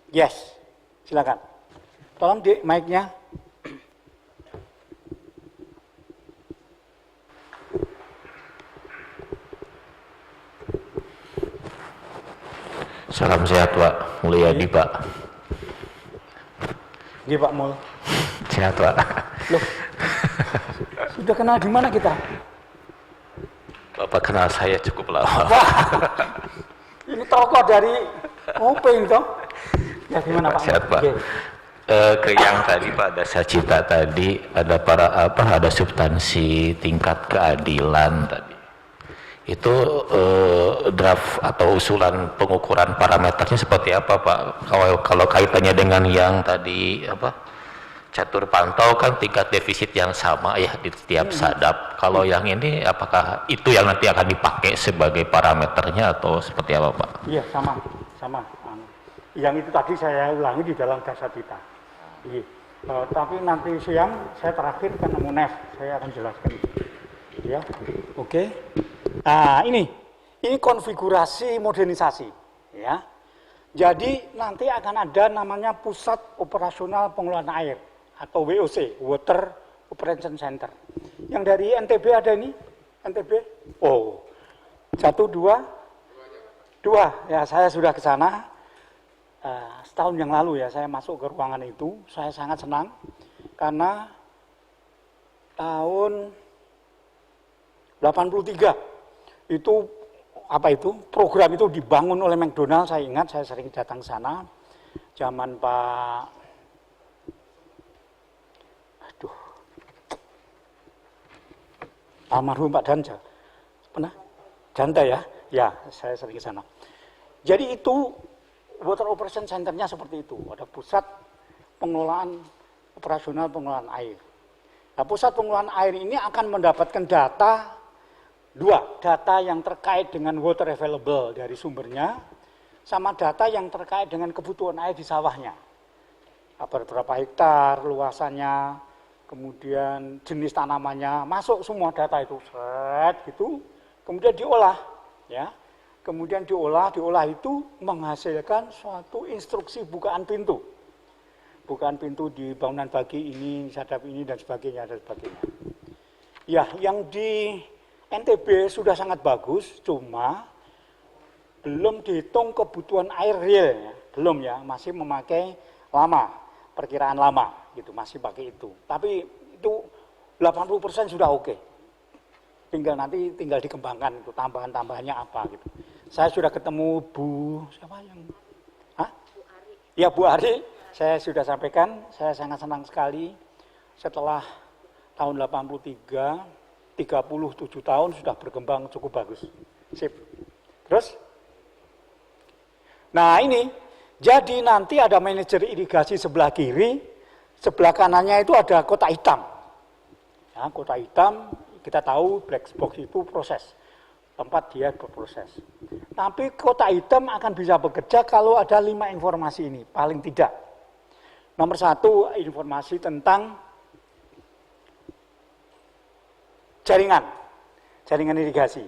S1: Yes, silakan. Tolong di mic-nya.
S4: Salam sehat Pak, Mulyadi Pak.
S1: Iya Pak Mul.
S4: Sehat Pak.
S1: Loh, sudah kenal di mana kita?
S4: Bapak kenal saya cukup lama.
S1: Wah, ini tokoh dari Kopeng toh. Ya gimana Pak?
S4: Sehat Pak. Ke yang tadi Pak, ada cita tadi, ada ada substansi tingkat keadilan tadi. Itu draft atau usulan pengukuran parameternya seperti apa Pak? Kalau kaitannya dengan yang tadi catur pantau kan tingkat defisit yang sama ya di setiap sadap. Kalau yang ini apakah itu yang nanti akan dipakai sebagai parameternya atau seperti apa Pak?
S1: Iya sama. Yang itu tadi saya ulangi di dalam dasar kita. Iya. Tapi nanti siang saya terakhir kan Munef, saya akan jelaskan. Ya, oke. Nah ini konfigurasi modernisasi, ya. Jadi nanti akan ada namanya Pusat Operasional Pengelolaan Air atau WOC, Water Operation Center. Yang dari NTB ada ini, NTB. Oh, 1, 2. Ya saya sudah ke sana. Setahun yang lalu ya saya masuk ke ruangan itu, saya sangat senang karena tahun 83 itu program itu dibangun oleh McDonald. Saya ingat saya sering datang sana zaman Pak almarhum Pak Danja pernah Janta ya saya sering ke sana. Jadi itu Water Operation Center-nya seperti itu, ada pusat operasional pengelolaan air. Nah, pusat pengelolaan air ini akan mendapatkan data yang terkait dengan water available dari sumbernya, sama data yang terkait dengan kebutuhan air di sawahnya. Berapa hektar luasannya, kemudian jenis tanamannya, masuk semua data itu, gitu, kemudian diolah, ya. Kemudian diolah itu menghasilkan suatu instruksi bukaan pintu. Bukaan pintu di bangunan bagi ini, sadap ini, dan sebagainya. Ya, yang di NTB sudah sangat bagus, cuma belum dihitung kebutuhan air real, ya. Belum ya, masih memakai perkiraan lama, gitu, masih pakai itu. Tapi itu 80% sudah oke. Tinggal dikembangkan itu tambahan-tambahannya apa gitu. Saya sudah ketemu Bu siapa yang? Bu Ari. Ya Bu Ari. saya sudah sampaikan, saya sangat senang sekali setelah tahun 83, 37 tahun sudah berkembang cukup bagus. Sip. Terus? Nah ini, jadi nanti ada manajer irigasi sebelah kiri, sebelah kanannya itu ada kotak hitam. Ya, kotak hitam, kita tahu black box itu proses, tempat dia berproses. Tapi kotak hitam akan bisa bekerja kalau ada 5 informasi ini, paling tidak. Nomor 1, informasi tentang jaringan irigasi.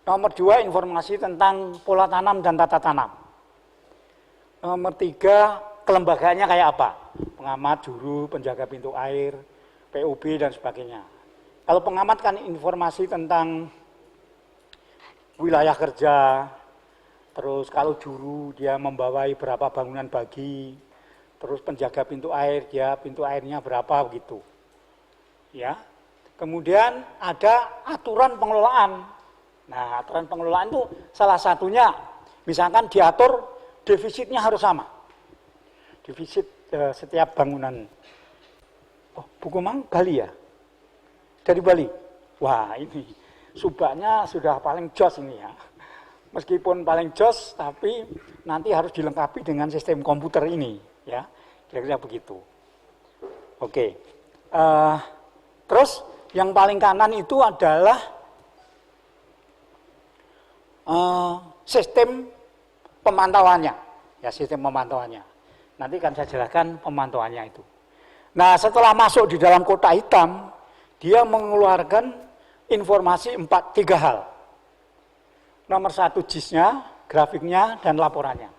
S1: Nomor 2, informasi tentang pola tanam dan tata tanam. Nomor 3, kelembagaannya kayak apa? Pengamat, juru, penjaga pintu air, PUB, dan sebagainya. Kalau pengamat kan informasi tentang wilayah kerja, terus kalau juru dia membawai berapa bangunan bagi, terus penjaga pintu air, dia pintu airnya berapa begitu. Ya. Kemudian ada aturan pengelolaan. Nah, aturan pengelolaan itu salah satunya, misalkan diatur defisitnya harus sama. Defisit setiap bangunan. Oh, buku Mang Bali ya? Dari Bali? Wah, ini subaknya sudah paling jos ini ya. Meskipun paling jos, tapi nanti harus dilengkapi dengan sistem komputer ini. Ya, kira-kira begitu. Oke. Terus yang paling kanan itu adalah sistem pemantauannya. Ya, sistem pemantauannya. Nanti akan saya jelaskan pemantauannya itu. Nah, setelah masuk di dalam kotak hitam, dia mengeluarkan informasi 3 hal. Nomor 1 JIS-nya, grafiknya, dan laporannya.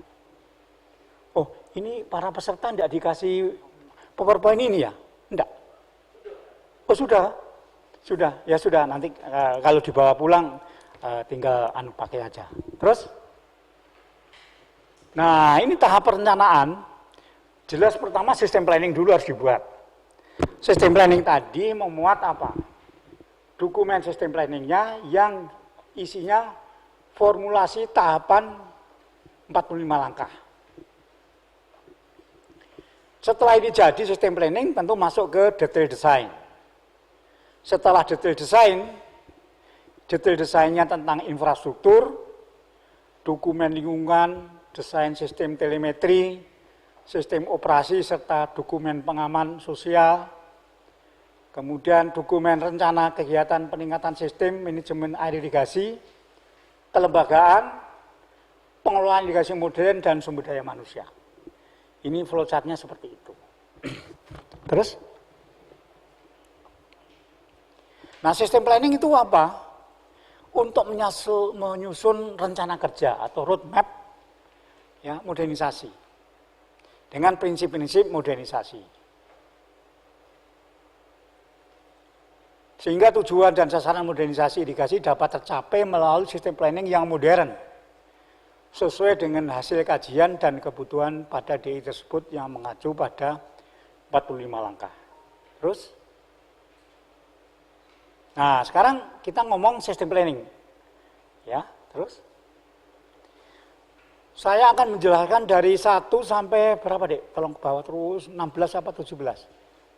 S1: Oh, ini para peserta tidak dikasih PowerPoint ini ya? Enggak. Oh, sudah. Sudah, ya sudah. Nanti kalau dibawa pulang tinggal pakai aja. Terus? Nah, ini tahap perencanaan. Jelas pertama sistem planning dulu harus dibuat. Sistem planning tadi memuat apa? Dokumen sistem planningnya yang isinya formulasi tahapan 45 langkah. Setelah ini jadi sistem planning tentu masuk ke detail design. Setelah detail desainnya tentang infrastruktur, dokumen lingkungan, desain sistem telemetri, sistem operasi serta dokumen pengaman sosial, kemudian dokumen rencana kegiatan peningkatan sistem manajemen air irigasi, kelembagaan, pengelolaan irigasi modern, dan sumber daya manusia. Ini flowchart-nya seperti itu. Terus? Nah, sistem planning itu apa? Untuk menyusun rencana kerja atau roadmap ya, modernisasi. Dengan prinsip-prinsip modernisasi. Sehingga tujuan dan sasaran modernisasi irigasi dapat tercapai melalui sistem planning yang modern, sesuai dengan hasil kajian dan kebutuhan pada DI tersebut yang mengacu pada 45 langkah. Terus? Nah, sekarang kita ngomong sistem planning. Ya, terus? Saya akan menjelaskan dari 1 sampai berapa, Dek? Tolong ke bawah terus, 16 apa 17?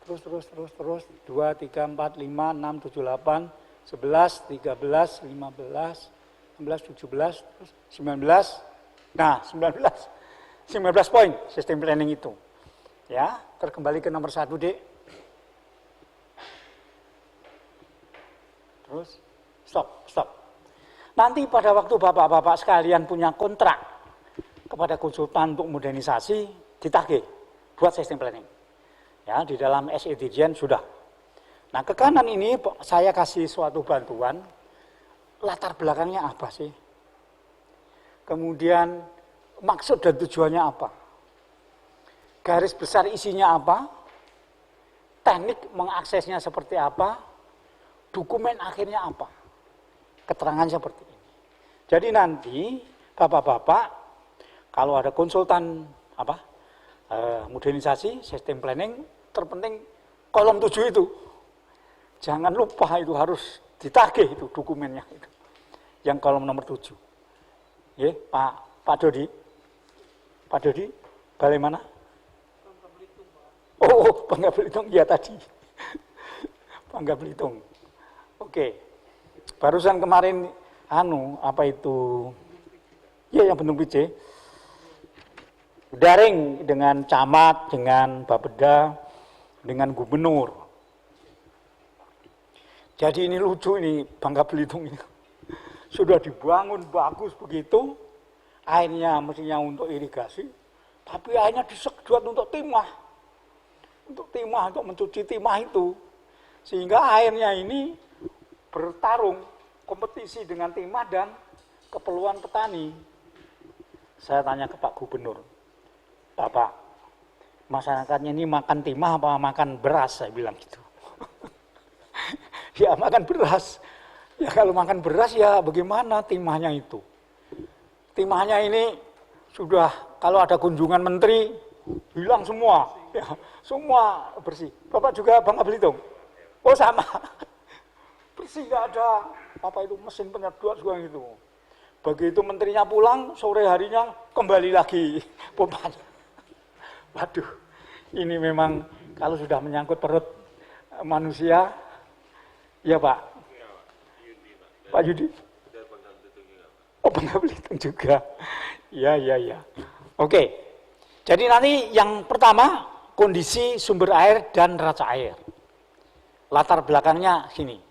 S1: Terus, 2, 3, 4, 5, 6, 7, 8, 11, 13, 15, 16, 17, terus 19. Nah, 19 poin sistem planning itu. Ya, terkembali ke nomor 1, Dek. Terus, stop. Nanti pada waktu bapak-bapak sekalian punya kontrak kepada konsultan untuk modernisasi, ditagih buat sistem planning. Ya, di dalam SE Dirjen sudah. Nah, ke kanan ini saya kasih suatu bantuan, latar belakangnya apa sih? Kemudian maksud dan tujuannya apa? Garis besar isinya apa? Teknik mengaksesnya seperti apa? Dokumen akhirnya apa? Keterangan seperti ini. Jadi nanti bapak-bapak kalau ada konsultan modernisasi, sistem planning, terpenting kolom 7 itu. Jangan lupa itu harus ditagih itu dokumennya itu. Yang kolom nomor 7. Ya, Pak Dodi. Pak Dodi, balai mana? Oh, Bangka Belitung, ya tadi. Bangka Belitung. Oke. Barusan kemarin, apa itu, ya yang Bendung PC, daring dengan camat, dengan Bapeda, dengan gubernur. Jadi ini lucu ini, Bangka Belitung ini. Sudah dibangun bagus begitu, airnya mestinya untuk irigasi, tapi airnya disedot untuk timah. Untuk mencuci timah itu. Sehingga airnya ini bertarung, kompetisi dengan timah dan keperluan petani. Saya tanya ke Pak Gubernur, Bapak, masyarakatnya ini makan timah apa makan beras? Saya bilang gitu. Ya makan beras. Ya kalau makan beras ya bagaimana timahnya itu? Timahnya ini sudah kalau ada kunjungan menteri, hilang semua. Ya, semua bersih. Bapak juga Bangka Belitung? Oh sama. Bersih, nggak ada mesin penyedot juga gitu. Begitu menterinya pulang, sore harinya kembali lagi pompanya. Waduh, ini memang kalau sudah menyangkut perut manusia, ya Pak. Pak Yudi? Oh Bangka Belitung juga. Ya. Oke, jadi nanti yang pertama, kondisi sumber air dan raca air. Latar belakangnya sini.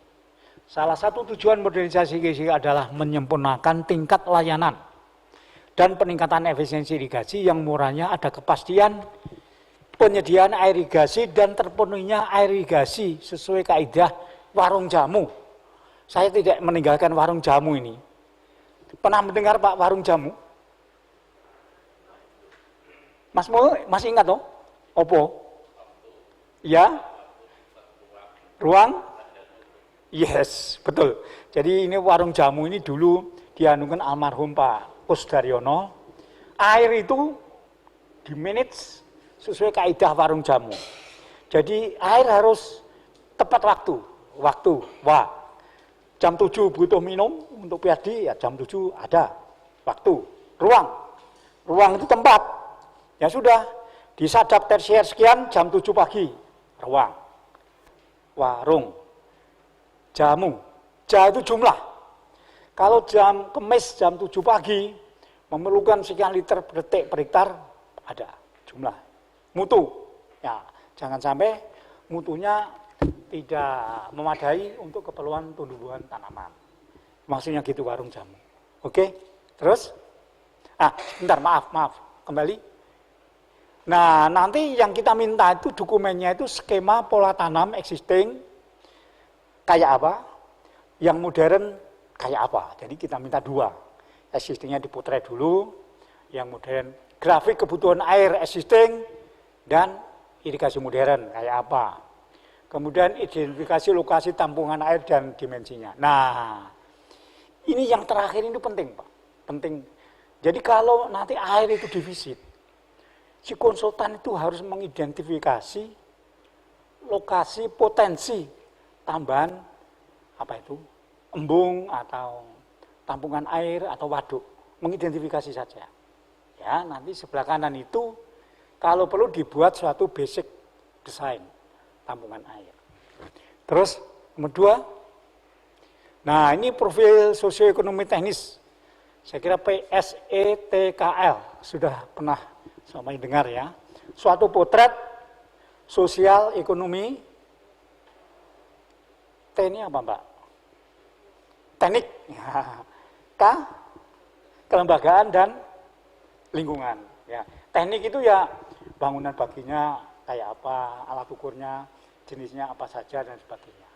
S1: Salah satu tujuan modernisasi irigasi adalah menyempurnakan tingkat layanan dan peningkatan efisiensi irigasi yang murahnya ada kepastian penyediaan air irigasi dan terpenuhinya air irigasi sesuai kaidah warung jamu. Saya tidak meninggalkan warung jamu ini. Pernah mendengar Pak warung jamu? Mas Mul masih ingat toh? Opo? Ya? Ruang? Yes, betul. Jadi ini warung jamu ini dulu dianungkan almarhum Pak Kusdaryono. Air itu dimanage sesuai kaidah warung jamu. Jadi air harus tepat waktu. Wah, jam 7 butuh minum untuk PhD, ya jam 7 ada waktu. Ruang itu tempat. Ya sudah, di sadap tersier sekian jam 7 pagi, ruang. Warung. Jamu. Ja itu jumlah. Kalau jam Kemis jam 7 pagi, memerlukan sekian liter per detik per hektar, ada jumlah. Mutu. Ya, jangan sampai mutunya tidak memadai untuk keperluan tumbuhan tanaman. Maksudnya gitu warung jamu. Oke, terus? Bentar, maaf, kembali. Nah, nanti yang kita minta itu dokumennya itu skema pola tanam existing kayak apa, yang modern kayak apa. Jadi kita minta dua. Existingnya dipotret dulu, yang modern grafik kebutuhan air existing dan irigasi modern kayak apa. Kemudian identifikasi lokasi tampungan air dan dimensinya. Nah, ini yang terakhir ini penting, Pak. Penting. Jadi kalau nanti air itu divisit, si konsultan itu harus mengidentifikasi lokasi potensi tambahan embung atau tampungan air atau waduk, mengidentifikasi saja. Ya, nanti sebelah kanan itu kalau perlu dibuat suatu basic design tampungan air. Terus nomor 2, nah ini profil sosioekonomi teknis. Saya kira PSETKL sudah pernah sampai dengar ya. Suatu potret sosial ekonomi. T ini apa Mbak? Teknik. K, kelembagaan dan lingkungan. Ya, teknik itu ya bangunan baginya kayak apa, alat ukurnya, jenisnya apa saja dan sebagainya.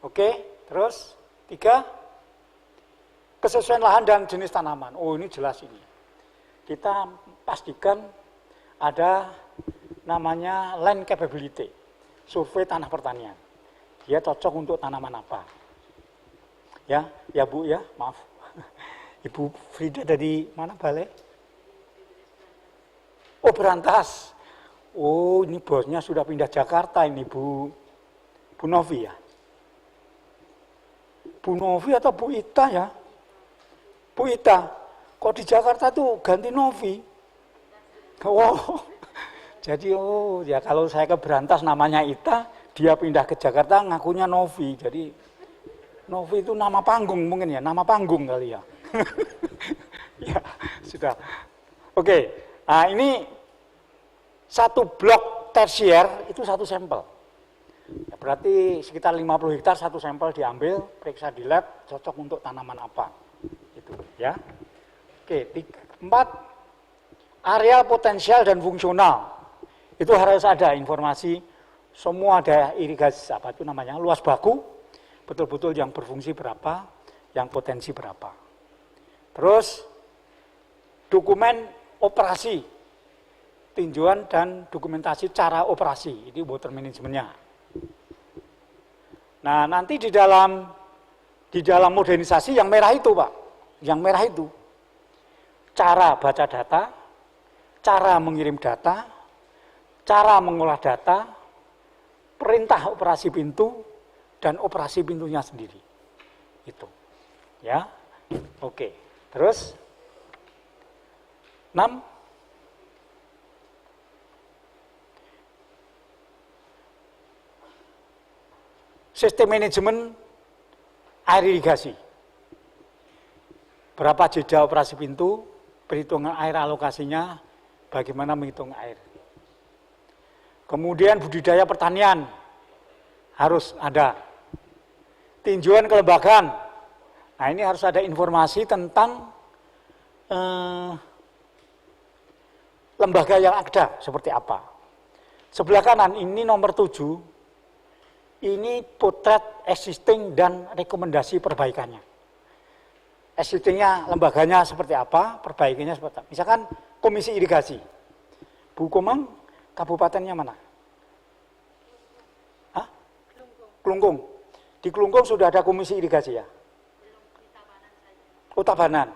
S1: Oke, terus 3, kesesuaian lahan dan jenis tanaman. Oh ini jelas ini. Kita pastikan ada namanya land capability, survei tanah pertanian. Dia cocok untuk tanaman apa? Ya Bu ya, maaf. Ibu Frida dari mana Balai? Oh Berantas. Oh ini bosnya sudah pindah Jakarta ini Bu Novi ya. Bu Novi atau Bu Ita ya? Bu Ita. Kok di Jakarta tuh ganti Novi? Oh Jadi ya kalau saya ke Berantas namanya Ita, dia pindah ke Jakarta ngakunya Novi. Jadi Novi itu nama panggung mungkin ya, nama panggung kali ya. Ya, sudah. Oke, nah ini satu blok tersier itu satu sampel. Ya, berarti sekitar 50 hektar satu sampel diambil, periksa di lab, cocok untuk tanaman apa. Itu ya. Oke, 4 areal potensial dan fungsional. Itu harus ada informasi semua daya irigasi apa itu namanya luas baku, betul-betul yang berfungsi berapa, yang potensi berapa. Terus dokumen operasi, tinjauan dan dokumentasi cara operasi, ini water manajemennya. Nah nanti di dalam modernisasi yang merah itu Pak, yang merah itu cara baca data, cara mengirim data, cara mengolah data, perintah operasi pintu, dan operasi pintunya sendiri. Itu. Ya. Oke. Terus 6. Sistem manajemen air irigasi. Berapa jeda operasi pintu, perhitungan air alokasinya, bagaimana menghitung air. Kemudian budidaya pertanian harus ada. Tinjauan kelembagaan. Nah ini harus ada informasi tentang lembaga yang ada seperti apa. Sebelah kanan ini nomor 7. Ini potret existing dan rekomendasi perbaikannya. Existingnya lembaganya seperti apa, perbaikannya seperti apa. Misalkan komisi irigasi. Bu Komang, kabupatennya mana? Hah? Klungkung. Di Klungkung sudah ada komisi irigasi ya? Oh, Tabanan.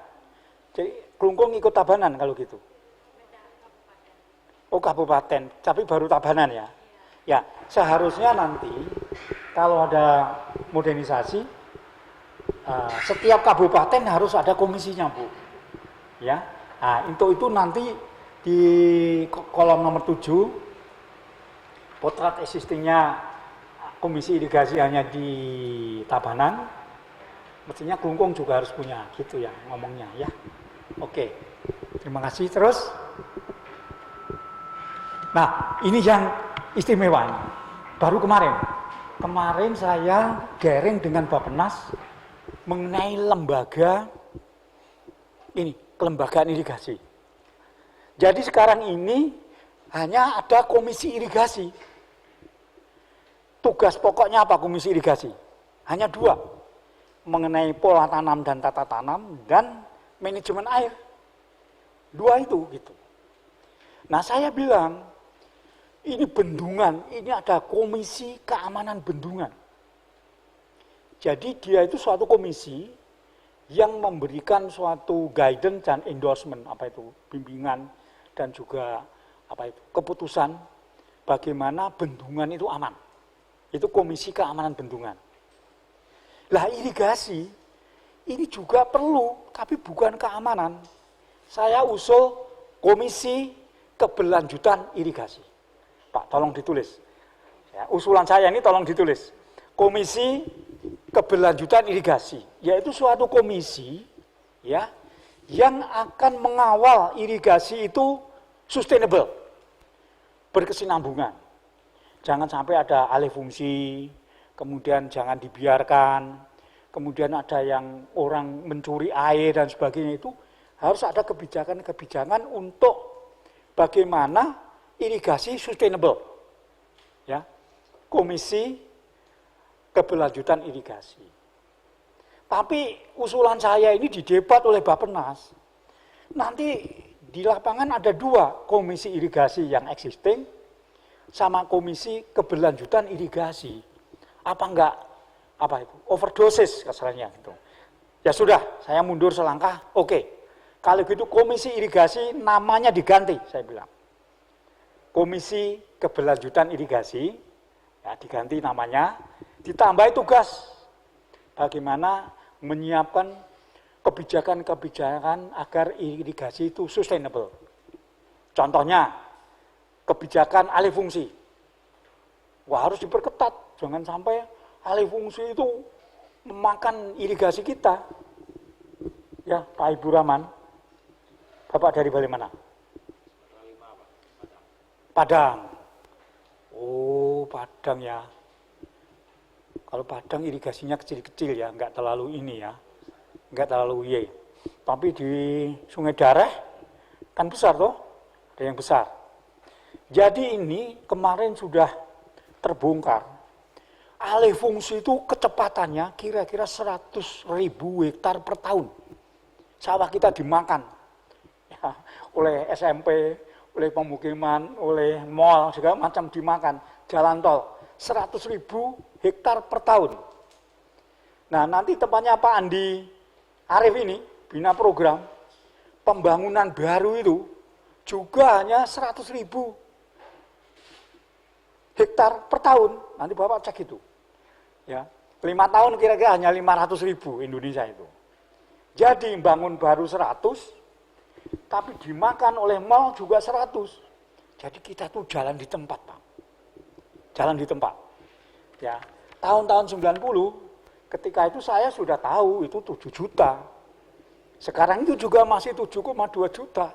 S1: Jadi Klungkung ikut Tabanan kalau gitu? Oh, kabupaten. Tapi baru Tabanan ya? Ya, seharusnya nanti kalau ada modernisasi, setiap kabupaten harus ada komisinya, Bu. Ya, nah, untuk itu nanti di kolom nomor 7, potret existingnya komisi irigasi hanya di Tabanan, mestinya Klungkung juga harus punya, gitu ya ngomongnya ya. Oke, terima kasih. Terus, nah ini yang istimewa ini. Baru kemarin saya garing dengan Bappenas mengenai lembaga ini, kelembagaan irigasi. Jadi sekarang ini hanya ada komisi irigasi. Tugas pokoknya apa komisi irigasi? Hanya 2, mengenai pola tanam dan tata tanam dan manajemen air. 2 itu gitu. Nah saya bilang, ini bendungan, ini ada komisi keamanan bendungan. Jadi dia itu suatu komisi yang memberikan suatu guidance dan endorsement, apa itu, bimbingan dan juga apa itu, keputusan bagaimana bendungan itu aman. Itu komisi keamanan bendungan. Lah irigasi ini juga perlu, tapi bukan keamanan. Saya usul komisi keberlanjutan irigasi. Pak, tolong ditulis. Ya, usulan saya ini tolong ditulis. Komisi keberlanjutan irigasi, yaitu suatu komisi ya yang akan mengawal irigasi itu sustainable, berkesinambungan. Jangan sampai ada alih fungsi, kemudian jangan dibiarkan, kemudian ada yang orang mencuri air dan sebagainya. Itu harus ada kebijakan-kebijakan untuk bagaimana irigasi sustainable, ya, komisi keberlanjutan irigasi. Tapi usulan saya ini didebat oleh Bappenas. Nanti di lapangan ada 2 komisi irigasi yang existing sama komisi keberlanjutan irigasi. Apa enggak? Apa itu? Overdosis kasarnya gitu. Ya sudah, saya mundur selangkah. Oke. Kalau gitu komisi irigasi namanya diganti, saya bilang. Komisi keberlanjutan irigasi, ya diganti namanya, ditambah tugas bagaimana menyiapkan kebijakan-kebijakan agar irigasi itu sustainable. Contohnya, kebijakan alih fungsi. Wah, harus diperketat, jangan sampai alih fungsi itu memakan irigasi kita. Ya, Pak Ibu Rahman, Bapak dari mana? Padang. Oh, Padang ya. Kalau Padang irigasinya kecil-kecil ya, nggak terlalu ini ya, nggak terlalu iye. Tapi di Sungai Dareh kan besar toh, ada yang besar. Jadi ini kemarin sudah terbongkar. Alih fungsi itu kecepatannya kira-kira 100.000 hektar per tahun. Sawah kita dimakan ya, oleh SMP, oleh pemukiman, oleh mall, segala macam dimakan. Jalan tol 100.000 hektar per tahun. Nah, nanti tepatnya Pak Andi Arief ini bina program pembangunan baru itu juga hanya 100.000 hektar per tahun. Nanti Bapak cek itu. Ya, 5 tahun kira-kira hanya 500.000 Indonesia itu. Jadi bangun baru 100, tapi dimakan oleh mall juga 100. Jadi kita tuh jalan di tempat, Pak. Jalan di tempat. Ya, tahun-tahun 90, ketika itu saya sudah tahu itu 7 juta. Sekarang itu juga masih 7,2 juta.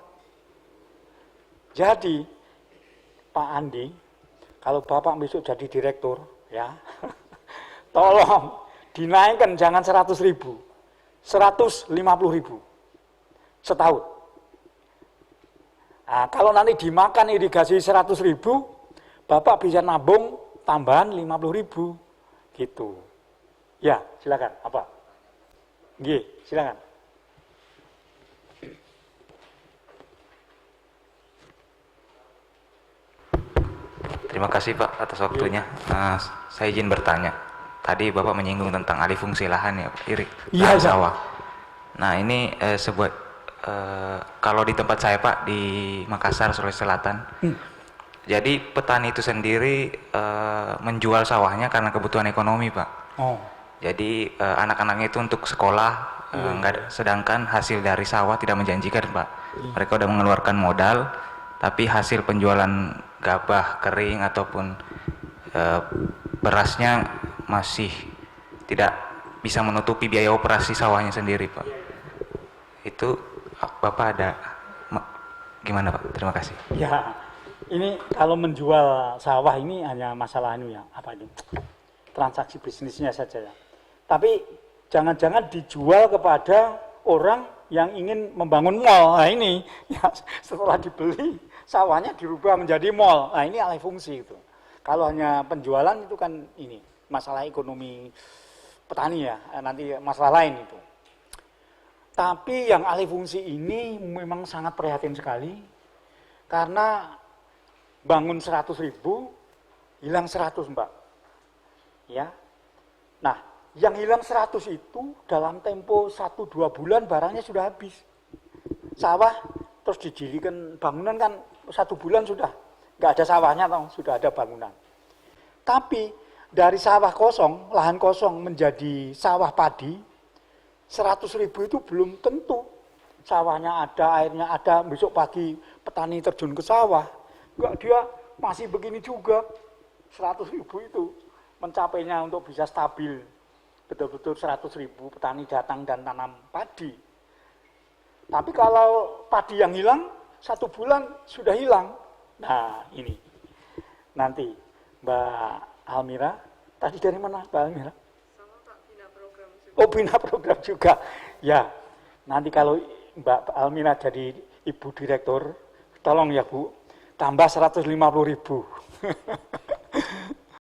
S1: Jadi, Pak Andi, kalau Bapak besok jadi direktur, ya, tolong dinaikkan jangan 100.000, 150.000 setahun. Nah, kalau nanti dimakan irigasi 100.000, Bapak bisa nabung tambahan 50.000, gitu. Ya, silakan. Apa? Nggih, silakan.
S3: Terima kasih Pak atas waktunya. Saya izin bertanya. Tadi Bapak menyinggung tentang alih fungsi lahan ya, Pak, lahan sawah. Nah ini kalau di tempat saya Pak di Makassar, Sulawesi Selatan, jadi petani itu sendiri menjual sawahnya karena kebutuhan ekonomi Pak.
S1: Oh.
S3: Jadi anak-anaknya itu untuk sekolah, sedangkan hasil dari sawah tidak menjanjikan Pak. Mereka udah mengeluarkan modal, tapi hasil penjualan gabah kering ataupun berasnya masih tidak bisa menutupi biaya operasi sawahnya sendiri Pak. Itu Bapak ada gimana Pak? Terima kasih.
S1: Ya, ini kalau menjual sawah ini hanya masalah apa itu? Transaksi bisnisnya saja ya. Tapi jangan-jangan dijual kepada orang yang ingin membangun mall. Nah ini ya, setelah dibeli sawahnya dirubah menjadi mall. Nah ini alih fungsi itu. Kalau hanya penjualan itu kan ini masalah ekonomi petani ya, nanti masalah lain itu. Tapi yang alih fungsi ini memang sangat prihatin sekali karena bangun 100.000 hilang 100 Mbak. Ya. Nah, yang hilang 100 itu dalam tempo 1-2 bulan barangnya sudah habis. Sawah terus dijadikan bangunan kan 1 bulan sudah nggak ada sawahnya toh, sudah ada bangunan. Tapi dari sawah kosong, lahan kosong menjadi sawah padi, 100.000 itu belum tentu. Sawahnya ada, airnya ada, besok pagi petani terjun ke sawah. Enggak, dia masih begini juga. 100.000 itu mencapainya untuk bisa stabil. Betul-betul 100.000 petani datang dan tanam padi. Tapi kalau padi yang hilang, 1 bulan sudah hilang. Nah ini, nanti Mbak Almira, tadi dari mana Mbak Almira?
S5: Sama Pak, bina program juga.
S1: Oh, bina program juga. Ya, nanti kalau Mbak Almira jadi Ibu Direktur, tolong ya Bu, tambah 150.000.